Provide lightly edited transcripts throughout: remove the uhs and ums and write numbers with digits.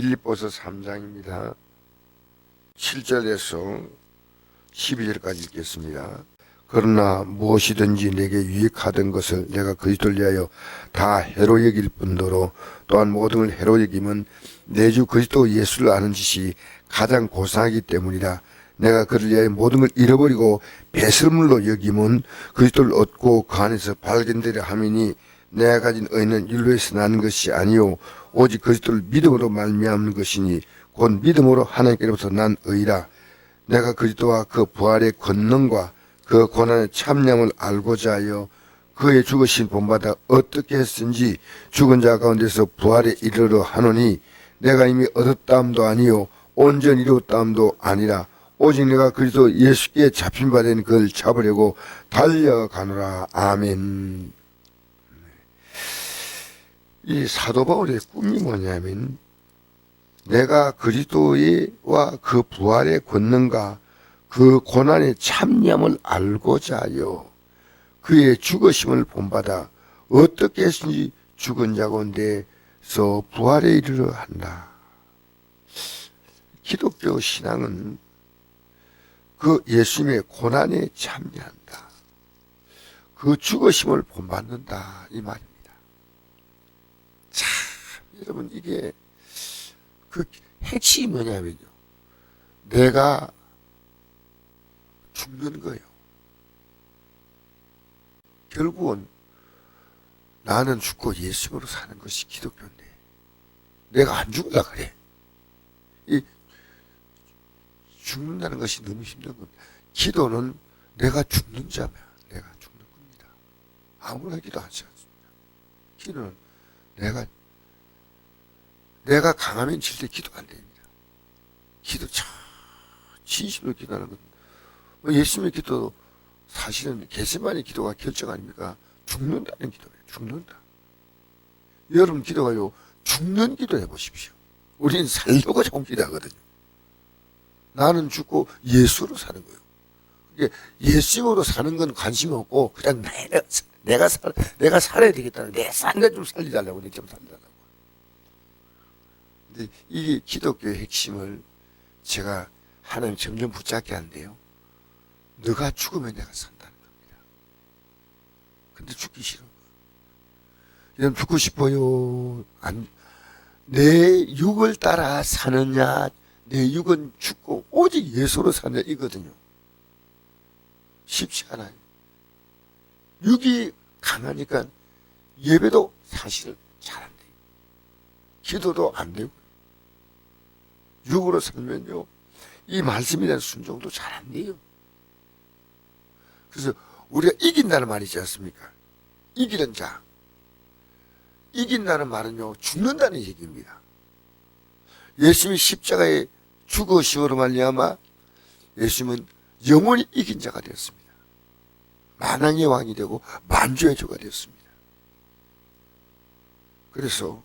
빌립보서 3장입니다. 7절에서 12절까지 읽겠습니다. 그러나 무엇이든지 내게 유익하던 것을 내가 그리스도를 위하여 다 해로 여길 뿐더러 또한 모든 걸 해로 여김은 내 주 그리스도 예수를 아는 짓이 가장 고상하기 때문이라. 내가 그를 위하여 모든 걸 잃어버리고 배설물로 여김은 그리스도를 얻고 그 안에서 발견되려 함이니 내가 가진 의는 율로에서 나는 것이 아니요 오직 그리스도를 믿음으로 말미암는 것이니 곧 믿음으로 하나님께로부터 난 의라. 내가 그리스도와 그 부활의 권능과 그 고난의 참념을 알고자 하여 그의 죽으신 본받아 어떻게 했은지 죽은 자 가운데서 부활에 이르러 하노니 내가 이미 얻었다함도 아니요 온전히 이루었다함도 아니라 오직 내가 그리스도 예수께 잡힌 바 된 그를 잡으려고 달려가노라. 아멘. 이 사도 바울의 꿈이 뭐냐면 내가 그리스도와 그 부활의 권능과 그 고난의 참념을 알고자 하여 그의 죽으심을 본받아 어떻게 했든지 죽은 자 가운데서 부활에 이르러 한다. 기독교 신앙은 그 예수님의 고난에 참여한다. 그 죽으심을 본받는다 이 말입니다. 참 여러분 이게 그 핵심이 뭐냐면요. 내가 죽는 거예요. 결국은 나는 죽고 예수님으로 사는 것이 기독교인데 내가 안 죽으려 그래. 이 죽는다는 것이 너무 힘든 겁니다. 기도는 내가 죽는 자면 내가 죽는 겁니다. 아무나 기도하지 않습니다. 기도는 내가 강하면 절대 기도 안 됩니다. 기도 참 진심으로 기도하는 건 예수님의 기도 사실은 겟세마네 기도가 결정 아닙니까? 죽는다는 기도예요. 죽는다. 여러분 기도가요. 죽는 기도 해보십시오. 우리는 살려고 자꾸 기도하거든요. 나는 죽고 예수로 사는 거예요. 이게 예수로 사는 건 관심 없고 그냥 내가 살아야 되겠다는 내 싼 것 좀 살리달라고 내 좀 살리달라고. 근데 이 기독교의 핵심을 제가 하나님 점점 붙잡게 하는데요. 너가 죽으면 내가 산다는 겁니다. 근데 죽기 싫은 거예요. 여러분 죽고 싶어요? 내 육을 따라 사느냐 내 육은 죽고 오직 예수로 사느냐 이거든요. 쉽지 않아요. 육이 강하니까 예배도 사실 잘 안 돼요. 기도도 안 되고 육으로 살면요 이 말씀에 대한 순종도 잘 안 돼요. 그래서 우리가 이긴다는 말이 있지 않습니까? 이기는 자. 이긴다는 말은요 죽는다는 얘기입니다. 예수님이 십자가에 죽으심으로 말미암아 예수님은 영원히 이긴 자가 되었습니다. 만왕의 왕이 되고 만주의 주가 되었습니다. 그래서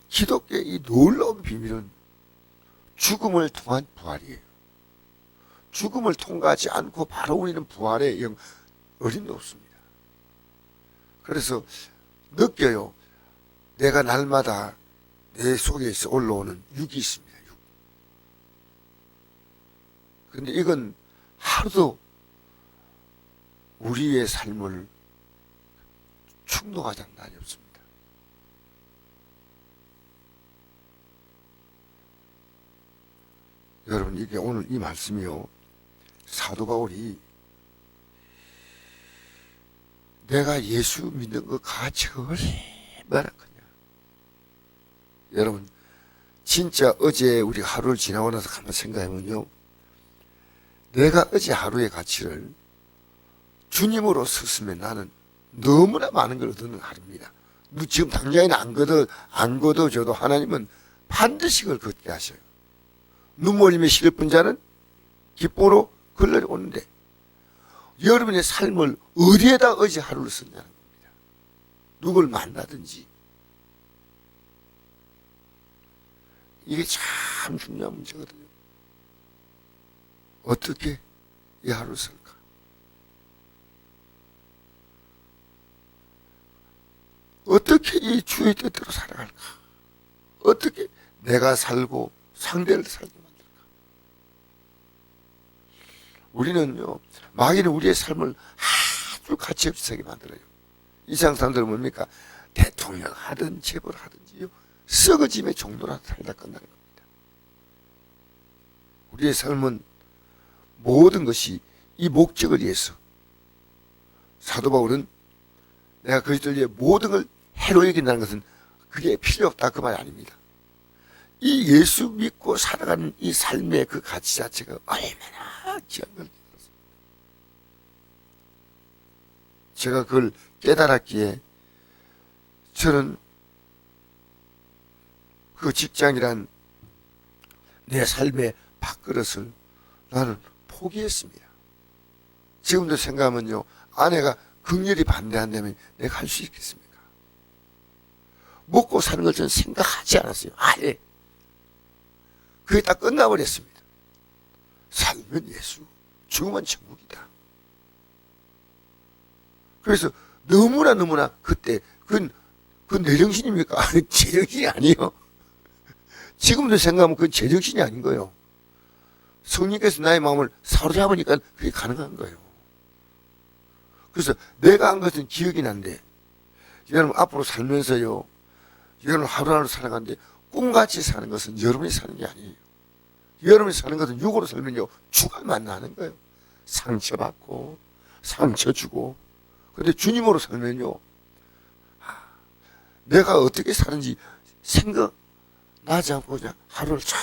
기독교의 이 놀라운 비밀은 죽음을 통한 부활이에요. 죽음을 통과하지 않고 바로 우리는 부활의 어림도 없습니다. 그래서 느껴요. 내가 날마다 내 속에서 올라오는 육이 있습니다. 육. 그런데 이건 하루도 우리의 삶을 충동하지 않는 날이 없습니다. 여러분 이게 오늘 이 말씀이요. 사도 바울이 내가 예수 믿는 것 가치가 얼마나 크냐. 여러분 진짜 어제 우리 하루를 지나고 나서 한번 생각해보면요. 내가 어제 하루의 가치를 주님으로 썼으면 나는 너무나 많은 걸 얻는 하루입니다. 지금 당장에는 안 거둬줘도 하나님은 반드시 그걸 걷게 하셔요. 눈물 흘리며 실쁜 자는 기쁨으로 걸러 오는데 여러분의 삶을 어디에다 어제 하루를 썼냐는 겁니다. 누굴 만나든지. 이게 참 중요한 문제거든요. 어떻게 이 하루를 쓸까? 어떻게 이 주의 뜻대로 살아갈까? 어떻게 내가 살고 상대를 살게 만들까? 우리는요, 마귀는 우리의 삶을 아주 가치 없이 살게 만들어요. 이 세상 사람들은 뭡니까? 대통령 하든 재벌 하든지요, 썩어짐의 정도라 살다 끝나는 겁니다. 우리의 삶은 모든 것이 이 목적을 위해서, 사도 바울은 내가 그리스도를 위해 모든 걸 해로 여긴다는 것은 그게 필요 없다 그 말이 아닙니다. 이 예수 믿고 살아가는 이 삶의 그 가치 자체가 얼마나 귀한 걸 제가 그걸 깨달았기에 저는 그 직장이란 내 삶의 밥그릇을 나는 포기했습니다. 지금도 생각하면요, 아내가 극렬히 반대한다면 내가 할 수 있겠습니까? 먹고 사는 걸 저는 생각하지 않았어요. 아예. 그게 다 끝나버렸습니다. 살면 예수, 죽으면 천국이다. 그래서 너무나 그때 그건 내 정신입니까? 제 정신이 아니에요. 지금도 생각하면 그건 제 정신이 아닌 거예요. 성령께서 나의 마음을 사로잡으니까 그게 가능한 거예요. 그래서 내가 한 것은 기억이 난데, 여러분 앞으로 살면서요, 여러분 하루하루 살아가는데 꿈같이 사는 것은 여러분이 사는 게 아니에요. 여러분이 사는 것은 육으로 살면요, 죽을 만나는 거예요. 상처받고 상처 주고. 근데 주님으로 살면요, 내가 어떻게 사는지 생각나지 않고 그냥 하루를 쫙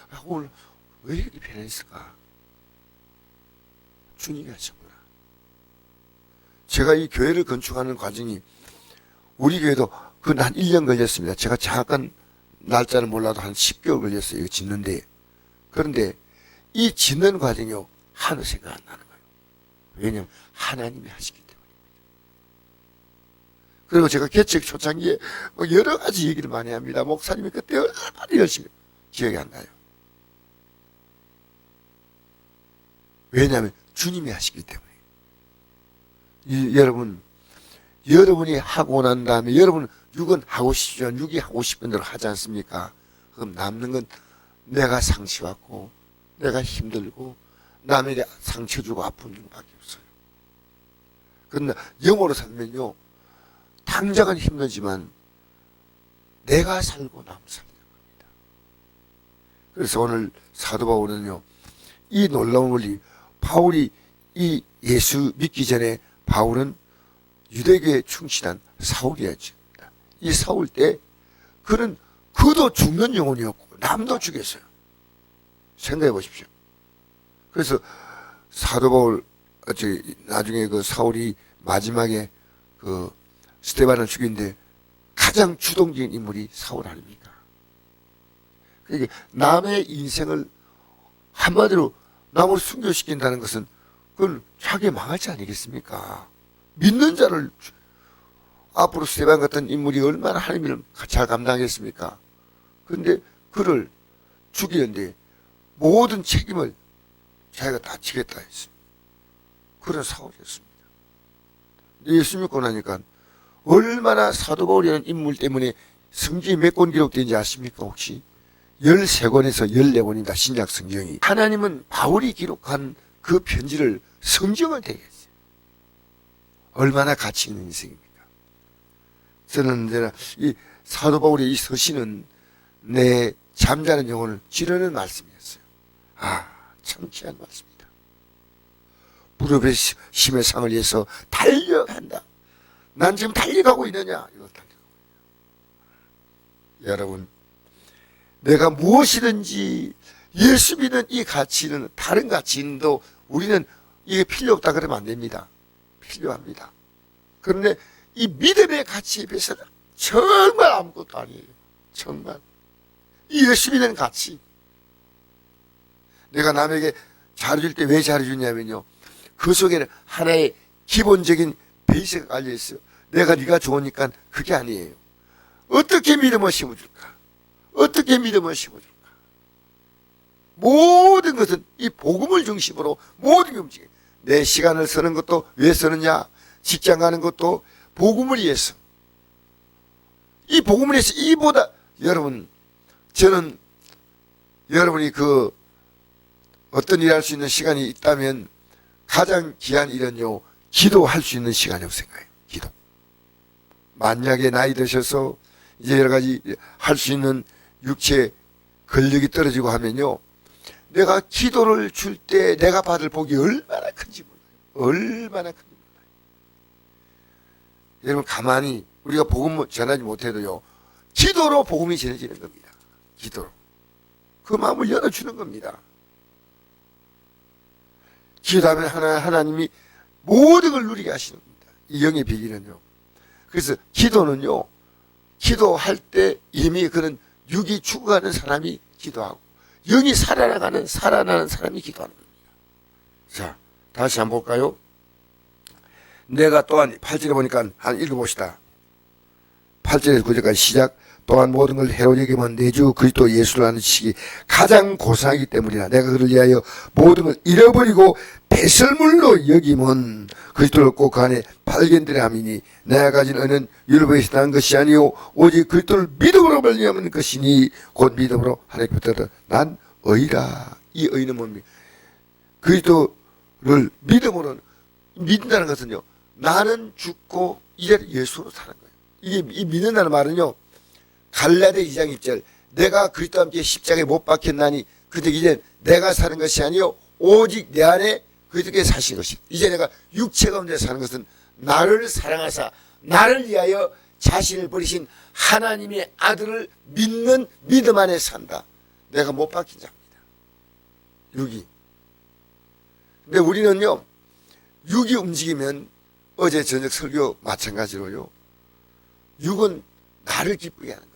하고, 오늘 왜 이렇게 편했을까? 주님이 하셨구나. 제가 이 교회를 건축하는 과정이, 우리 교회도 그 한 1년 걸렸습니다. 제가 정확한 날짜는 몰라도 한 10개월 걸렸어요. 이거 짓는데. 그런데 이 짓는 과정이요, 하늘 생각 안 나는 거예요. 왜냐하면 하나님이 하시기 때문입니다. 그리고 제가 개척 초창기에 뭐 여러 가지 얘기를 많이 합니다. 목사님이 그때 얼마나 열심히, 기억이 안 나요. 왜냐하면 주님이 하시기 때문에. 여러분이 하고 난 다음에 여러분 육은 하고 싶죠. 육이 하고 싶은 대로 하지 않습니까? 그럼 남는 건 내가 상처받고 내가 힘들고 남에게 상처 주고 아픈 일밖에 없어요. 그러나 영으로 살면요, 당장은 힘들지만 내가 살고 남 살는 겁니다. 그래서 오늘 사도 바울은요, 이 놀라운 원리, 바울이 이 예수 믿기 전에 바울은 유대교에 충실한 사울이었죠. 이 사울 때 그는 그도 죽는 영혼이었고 남도 죽였어요. 생각해 보십시오. 그래서 사도 바울, 나중에 그 사울이 마지막에 그 스데반을 죽인데 가장 주동적인 인물이 사울 아닙니까? 그러니까 남의 인생을 한마디로 남을 순교시킨다는 것은 그건 자기 망하지 아니겠습니까? 믿는 자를, 앞으로 스데반 같은 인물이 얼마나 하나님을 잘 감당하겠습니까? 그런데 그를 죽이는데 모든 책임을 자기가 다 지겠다 했습니다. 그런 사울이었습니다. 예수 믿고 나니까 얼마나 사도 바울이라는 인물 때문에 성경이 몇 권 기록되는지 아십니까 혹시? 13권에서 14권입니다. 신약 성경이. 하나님은 바울이 기록한 그 편지를 성경을 되게 했어요. 얼마나 가치 있는 인생입니까? 저는 이 사도 바울의 이 서신은 내 잠자는 영혼을 지르는 말씀이었어요. 참 귀한 말씀입니다. 무릎의 심의 상을 위해서 달려간다. 난 지금 달려가고 있느냐? 이거 달려가고 있느냐. 여러분, 내가 무엇이든지 예수 믿는 이 가치는, 다른 가치인도 우리는 이게 필요 없다 그러면 안 됩니다. 필요합니다. 그런데 이 믿음의 가치에 비해서는 정말 아무것도 아니에요. 정말. 이 예수 믿는 가치. 내가 남에게 잘해줄 때 왜 잘해주냐면요, 그 속에는 하나의 기본적인 베이스가 깔려있어요. 내가 네가 좋으니까 그게 아니에요. 어떻게 믿음을 심어줄까? 어떻게 믿음을 심어줄까? 모든 것은 이 복음을 중심으로 모든 게 움직여요. 내 시간을 쓰는 것도 왜 쓰느냐? 직장 가는 것도 복음을 위해서. 이 복음을 위해서, 이보다, 여러분, 저는 여러분이 그 어떤 일 할 수 있는 시간이 있다면 가장 귀한 일은요, 기도할 수 있는 시간이라고 생각해요. 기도. 만약에 나이 드셔서 이제 여러 가지 할 수 있는 육체 근력이 떨어지고 하면요, 내가 기도를 줄 때 내가 받을 복이 얼마나 큰지 몰라요. 얼마나 큰지 몰라요. 여러분 가만히 우리가 복음 전하지 못해도요, 기도로 복음이 전해지는 겁니다. 기도로. 그 마음을 열어주는 겁니다. 기도하면 하나님이 모든 걸 누리게 하시는 겁니다. 이 영의 비밀은요. 그래서 기도는요, 기도할 때 이미 그는 육이 죽어가는 사람이 기도하고 영이 살아나는 사람이 기도하는 겁니다. 자, 다시 한번 볼까요? 내가 또한 8절에 보니까 한 읽어봅시다. 8절에서 9절까지 시작. 또한 모든 걸 해로 여기면 내 주 그리스도 예수를 아는 지식이 가장 고상하기 때문이라. 내가 그를 위하여 모든 걸 잃어버리고 배설물로 여기면 그리스도를 꼭 그 안에 발견되려 함이니 내가 가진 은은 율법에서 난 것이 아니요 오직 그리스도를 믿음으로 발견하는 것이니 곧 믿음으로 하나님께부터 난 의라. 이 의는 뭡니까? 그리스도를 믿음으로 믿는다는 것은요, 나는 죽고 이제 예수로 사는 거예요. 이게 이 믿는다는 말은요, 갈라디아 2장 1절 내가 그리스도와 함께 십자가에 못 박혔나니 그때 이제 내가 사는 것이 아니요 오직 내 안에 그리스도께서 사신 것이. 이제 내가 육체 가운데 사는 것은 나를 사랑하사 나를 위하여 자신을 버리신 하나님의 아들을 믿는 믿음 안에 산다. 내가 못 박힌 자입니다. 육이. 근데 우리는요, 육이 움직이면 어제 저녁 설교 마찬가지로요, 육은 나를 기쁘게 하는 겁니다.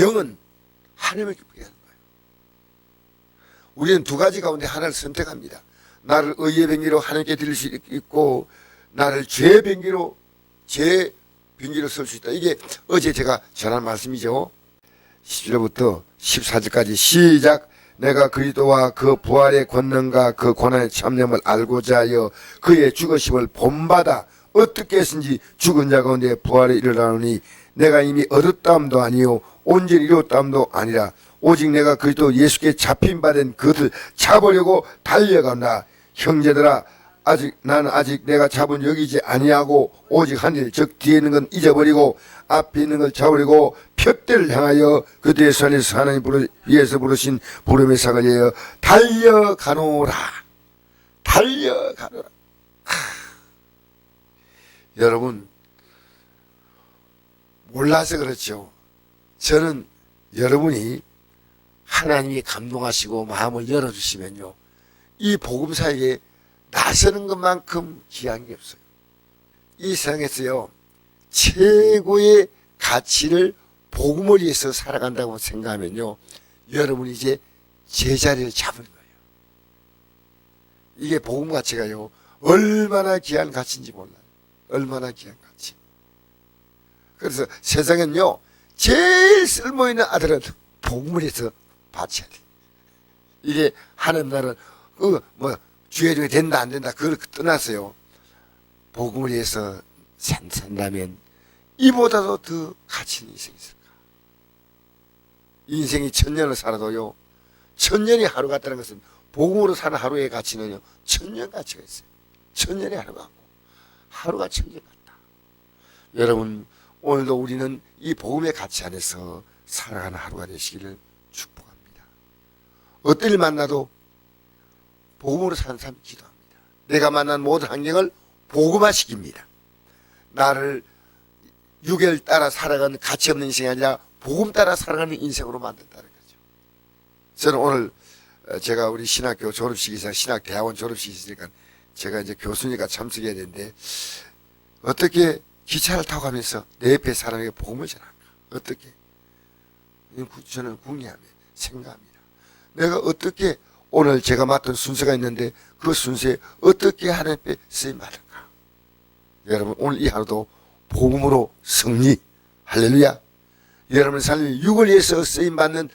영은 하나님을 기쁘게 하는 거예요. 우리는 두 가지 가운데 하나를 선택합니다. 나를 의의 병기로 하나님께 드릴 수 있고 나를 죄의 병기로 설 수 있다. 이게 어제 제가 전한 말씀이죠. 10절부터 14절까지 시작. 내가 그리스도와 그 부활의 권능과 그 고난의 참념을 알고자 하여 그의 죽으심을 본받아 어떻게 했은지 죽은 자 가운데 부활에 이르라노니 내가 이미 얻었다함도 아니요 온전히 이뤘다함도 아니라 오직 내가 그리스도 예수께 잡힌 바 된 그것을 잡으려고 달려간다. 형제들아, 나는 아직 내가 잡은 여기지 아니하고 오직 한 일 즉 뒤에 있는 건 잊어버리고 앞에 있는 걸 잡으려고 푯대를 향하여 그대의 산에서 하나님 위에서 부르신 부름의 상을 위하여 달려가노라. 달려가노라. 여러분 몰라서 그렇죠. 저는 여러분이 하나님이 감동하시고 마음을 열어주시면요, 이 복음사에게 나서는 것만큼 귀한 게 없어요. 이 세상에서요, 최고의 가치를 복음을 위해서 살아간다고 생각하면요, 여러분이 이제 제자리를 잡은 거예요. 이게 복음 가치가요, 얼마나 귀한 가치인지 몰라요. 얼마나 귀한 가치. 그래서 세상엔요, 제일 쓸모있는 아들은 복음을 해서 바쳐야 돼. 이게 하는 날은 주의 중에 된다 안 된다 그걸 떠났어요. 복음을 위해서 산다면 이보다도 더 가치 있는 인생이 있을까? 인생이 1000년을 살아도요, 1000년이 하루 같다는 것은 복음으로 사는 하루의 가치는요 1000년 가치가 있어요. 1000년이 하루 같고 하루가 1000년 같다. 여러분 오늘도 우리는 이 복음의 가치 안에서 살아가는 하루가 되시기를 축복합니다. 어떤 일 만나도 복음으로 사는 사람 기도합니다. 내가 만난 모든 환경을 복음화시킵니다. 나를 육을 따라 살아가는 가치 없는 인생이 아니라 복음 따라 살아가는 인생으로 만든다는 거죠. 저는 오늘 제가 우리 신학교 졸업식이사 신학대학원 졸업식이 있으니까 제가 이제 교수니까 참석해야 되는데 어떻게 기차를 타고 가면서 내 옆에 사람에게 복음을 전할까? 어떻게? 저는 궁리하며 생각합니다. 내가 어떻게 오늘 제가 맡은 순서가 있는데 그 순서에 어떻게 하나님께 쓰임받을까? 여러분 오늘 이 하루도 복음으로 승리, 할렐루야. 여러분의 삶이 육을 위해서 쓰임받는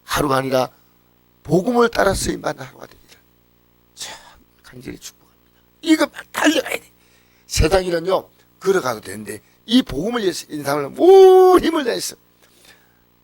하루가 아니라 복음을 따라 쓰임받는 하루가 되기를 참 간절히 축복합니다. 이거 막 달려가야 돼. 세상이는요 걸어가도 되는데 이 복음을 위해서 인상을 모든 힘을 다해서